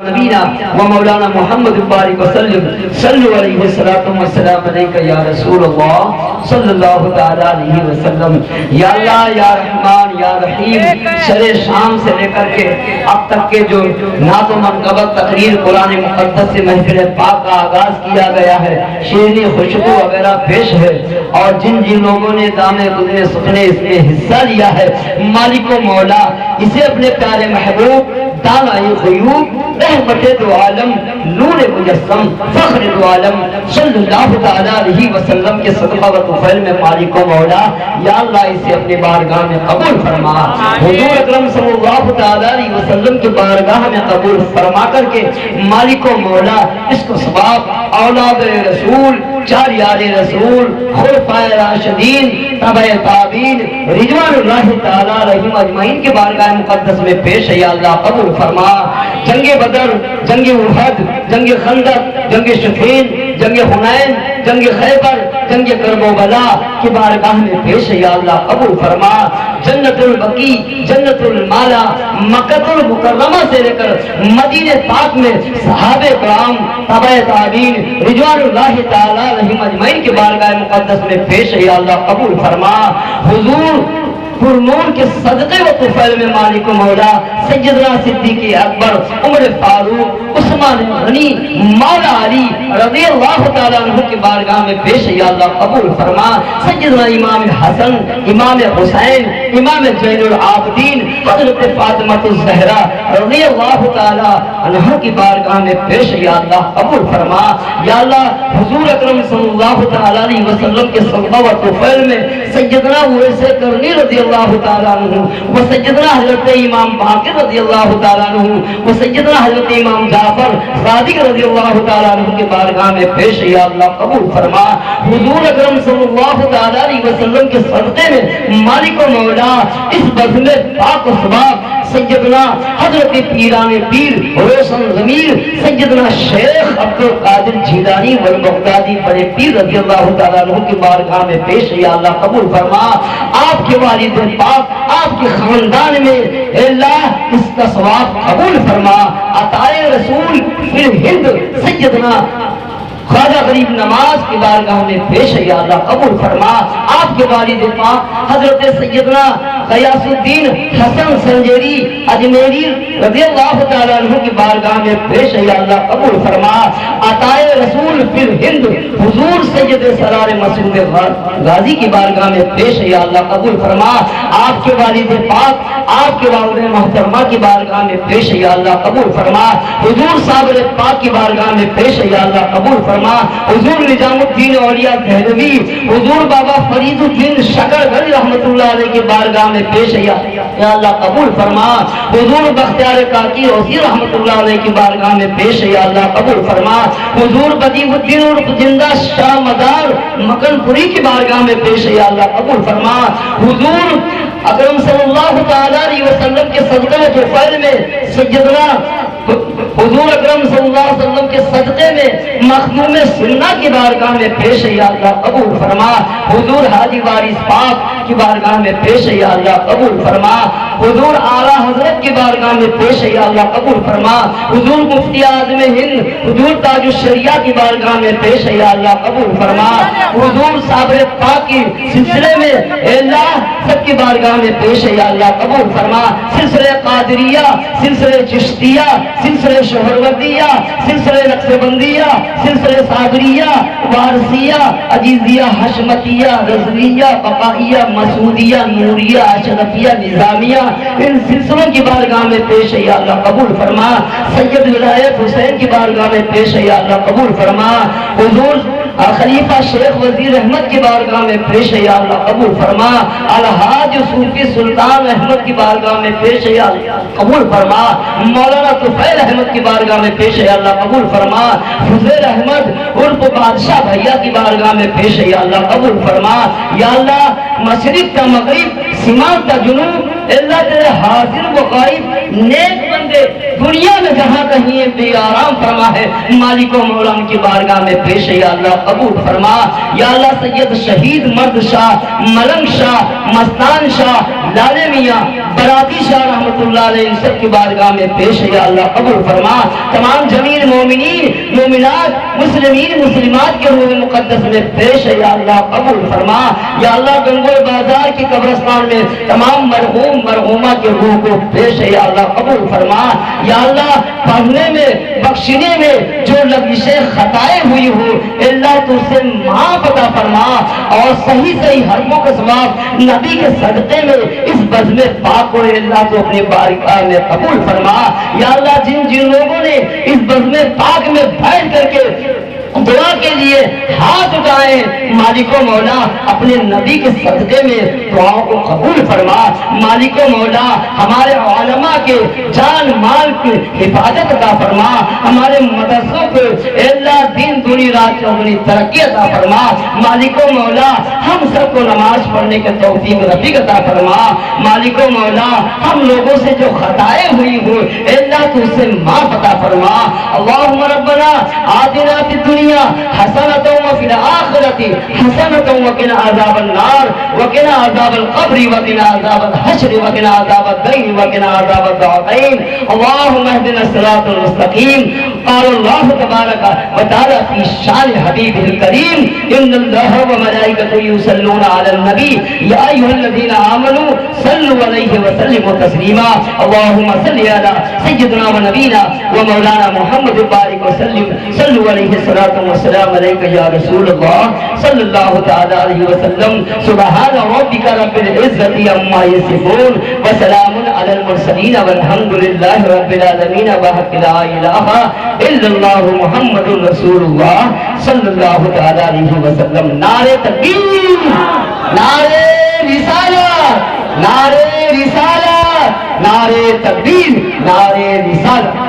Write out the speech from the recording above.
نبینا و مولانا محمد بارک وسلم صلو علیہ السلام علیکہ یا رسول اللہ صلی اللہ تعالی علیہ وسلم۔ یا اللہ یا رحمان یا رحیم، شر شام سے لے کر کے اب تک کے جو نعت و منقبت تقریر قرآن مقدس سے محفل پاک کا آغاز کیا گیا ہے، شیرینی خوشبو وغیرہ پیش ہے، اور جن جن لوگوں نے دامے گزرے سکھنے اس میں حصہ لیا ہے، مالک و مولا اسے اپنے پیارے محبوب دانائی غیوب رحمت دو عالم نور مجسم فخر دو عالم صلی اللہ تعالی علیہ وسلم کے صدقہ و طفیل میں مالک و مولا یا اللہ اسے اپنی بارگاہ میں قبول فرما۔ حضور اکرم صلی اللہ تعالی علیہ وسلم کی بارگاہ میں قبول فرما کر کے مالک و مولا اس کو ثواب اولاد رسول، چار یار رسول، خلفائے راشدین، تبع تابعین رضوان اللہ تعالی علیہم اجمعین کے بارگاہ مقدس میں پیش ہے یا اللہ قبول فرما۔ جنگ بدر، جنگ احد، جنگ خندق، جنگ صفین، جنگ حنین، جنگ خیبر، جنگ کرب و بلا کی بارگاہ میں پیش ہے یا اللہ قبول فرما۔ جنت البقیع، جنت المالا، مکہ المکرمہ سے لے کر مدینہ پاک میں صحابہ کرام، تبع تابعین رضوان اللہ تعالی علیہم اجمعین کی بارگاہ مقدس میں پیش ہے یا اللہ قبول فرما۔ حضور پرنور کے صدقے و طفیل میں مالک و مولا سیدنا صدیق اکبر، عمر فاروق، عثمان غنی، مولا علی رضی اللہ تعالیٰ عنہ کی بارگاہ میں پیش ہے یا اللہ قبول فرما۔ سیدنا امام حسن، امام حسین، امام زین العابدین حضرت فاطمہ الزہرا رضی اللہ تعالیٰ عنہ کی بارگاہ میں پیش ہے یا اللہ قبول فرما۔ یا اللہ حضور اکرم صلی اللہ تعالیٰ علیہ وسلم کے صدقہ و طفیل میں سیدنا اویس کرنی رضی اللہ تعالیٰ عنہ، وہ سیدنا حضرت امام باقر رضی اللہ تعالیٰ عنہ، وہ سیدنا حضرت امام جعفر صادق رضی اللہ تعالیٰ عنہ کے بارگاہ میں پیش یا اللہ قبول فرما۔ حضور اکرم صلی اللہ تعالیٰ علیہ وسلم کے صدقے میں مالک و مولا اس بزم پاک و ثواب سیدنا حضرت پیران پیر روشن ضمیر سیدنا شیخ عبدالقادر جیلانی والبغدادی بڑے پیر رضی اللہ تعالیٰ عنہ کی بارگاہ میں پیش یا اللہ قبول فرما۔ آپ کے والد پاک، آپ کے خاندان میں اللہ اس کا ثواب قبول فرما۔ عطائے رسول فی الہند سیدنا خواجہ غریب نواز کی بارگاہ میں پیش ہے یا اللہ قبول فرما۔ آپ کے والد پاک حضرت سیدنا غیاث الدین حسن سنجری اجمیری رضی اللہ تعالیٰ عنہ کی بارگاہ میں پیش ہے یا اللہ قبول فرما۔ عطائے رسول فی الہند حضور سید سرار مسعود غازی کی بارگاہ میں پیش ہے یا اللہ قبول فرما۔ آپ کے والد پاک، آپ کے والد محترمہ کی بارگاہ میں پیش ہے یا اللہ قبول فرما۔ حضور صابر پاک کی بارگاہ میں پیش ہے یا اللہ قبول فرما۔ حضور نظام الدین اولیاء دہلوی، حضور بابا فرید الدین شکر گنج رحمت اللہ علیہ کی بارگاہ میں پیش ہے یا اللہ قبول فرما۔ حضور بختیار کاکی روسی رحمت اللہ علیہ کی بارگاہ میں پیش ہے یا اللہ قبول فرما۔ حضور بدیع الدین عرف زندہ شاہ مدار مکن پوری کی بارگاہ میں پیش ہے یا اللہ قبول فرما۔ حضور اکرم صلی اللہ تعالیٰ علیہ وسلم کے صدقے و طفیل میں سیدنا حضور اکرم صلی اللہ علیہ وسلم کے صدقے میں مخدوم سنہ کی بارگاہ میں پیش ہے یا اللہ قبول فرما۔ حضور حاجی وارث پاک کی بارگاہ میں پیش ہے یا اللہ قبول فرما۔ حضور اعلیٰ حضرت کی بارگاہ میں پیش ہے یا اللہ قبول فرما۔ حضور مفتی اعظم ہند حضور تاج الشریعہ کی بارگاہ میں پیش ہے یا اللہ قبول فرما۔ حضور صابر پاک کی سلسلے میں اے اللہ سب کی بارگاہ میں پیش ہے یا اللہ قبول فرما۔ سلسلہ قادریہ، سلسلہ چشتیہ، سلسلہ شہروردیہ، سلسلہ نقشبندیہ، سلسلہ صابریہ، وارثیہ، عزیزیہ، حشمتیہ، رضویہ، بقائیہ، مسعودیہ، نوریہ، اشرفیہ، نظامیہ، ان سلسلوں کی بارگاہ میں پیش ہے یا اللہ قبول فرما۔ سید ولایت حسین کی بارگاہ میں پیش ہے یا اللہ قبول فرما۔ حضور خلیفہ شیخ وزیر احمد کی بارگاہ میں پیش ہے یا اللہ قبول فرما۔ الحاج صوفی سلطان احمد کی بارگاہ میں پیش ہے یا اللہ قبول فرما۔ مولانا طفیل احمد کی بارگاہ میں پیش ہے یا اللہ قبول فرما۔ فضیل احمد عرف بادشاہ بھیا کی بارگاہ میں پیش ہے یا اللہ قبول فرما۔ یا اللہ مشرق کا مغرب، سماعت کا جنوب، اللہ تیرے حاضر و غائب نیک بندے دنیا میں جہاں کہیں بے آرام فرما ہے، مالک و مولا ان کی بارگاہ میں پیش ہے یا اللہ قبول فرما۔ یا اللہ سید شہید مرد شاہ، ملنگ شاہ، مستان شاہ، لالے میاں، برادی شاہ رحمت اللہ علیہ ان سب کی بارگاہ میں پیش ہے یا اللہ قبول فرما۔ تمام جمیل مومنین مومنات مسلمین مسلمات کے روح مقدس میں پیش ہے یا اللہ قبول فرما۔ یا اللہ گنگوئی بازار کی قبرستان میں تمام مرحوم مرحومہ کے روح کو پیش ہے یا اللہ قبول فرما۔ یا اللہ پڑھنے میں بخشنے میں جو لغزشیں خطائیں ہوئی ہو اللہ تو اسے معاف عطا فرما، اور صحیح صحیح حرفوں کا ثواب نبی کے صدقے میں اس بزم پاک کو اللہ تو اپنی بارگاہ میں قبول فرما۔ یا اللہ جن جن لوگوں نے اس بزم پاک میں بیٹھ کر کے دعا کے لیے ہاتھ اٹھائے، مالک و مولا اپنے نبی کے صدقے میں دعاؤں کو قبول فرما۔ مالک و مولا ہمارے علماء کے جان مال کی حفاظت عطا فرما، ہمارے مدرسوں کو اللہ دین دنیا رات چوگنی ترقی عطا فرما۔ مالک و مولا ہم سب کو نماز پڑھنے کے توفیق رفیق عطا فرما۔ مالک و مولا ہم لوگوں سے جو خطائیں ہوئی ہو اللہ تو اسے معاف عطا فرما۔ اللہم ربنا آتنا فی الدنیا حسنۃ وفی الآخرۃ حسنۃ وقنا عذاب النار وقنا عذاب القبر وقنا عذاب الحشر وقنا عذاب الدین وقنا عذاب الضعفین اللہم اهدنا الصراط المستقیم۔ قال اللہ تبارک وتعالی فی شان حبیبہ الکریم ان اللہ وملائکته یصلون علی النبی یا ایھا الذین آمنوا صلوا علیہ وسلموا تسلیما۔ اللہم صل علی سیدنا ونبینا ومولانا محمد بارک وسلم صلوا علیہ الصلاۃ والسلام علیک یا رسول اللہ صلی اللہ تعالی علیہ وسلم۔ سبحان ربک رب العزت عما یصفون وسلام علی المرسلین والحمد للہ رب العالمین وحق لا الہ الا اللہ محمد رسول اللہ صلی اللہ تعالی علیہ وسلم۔ نعرہ تکبیر، نعرہ رسالت، نعرہ رسالت، نعرہ تکبیر، نعرہ رسالت۔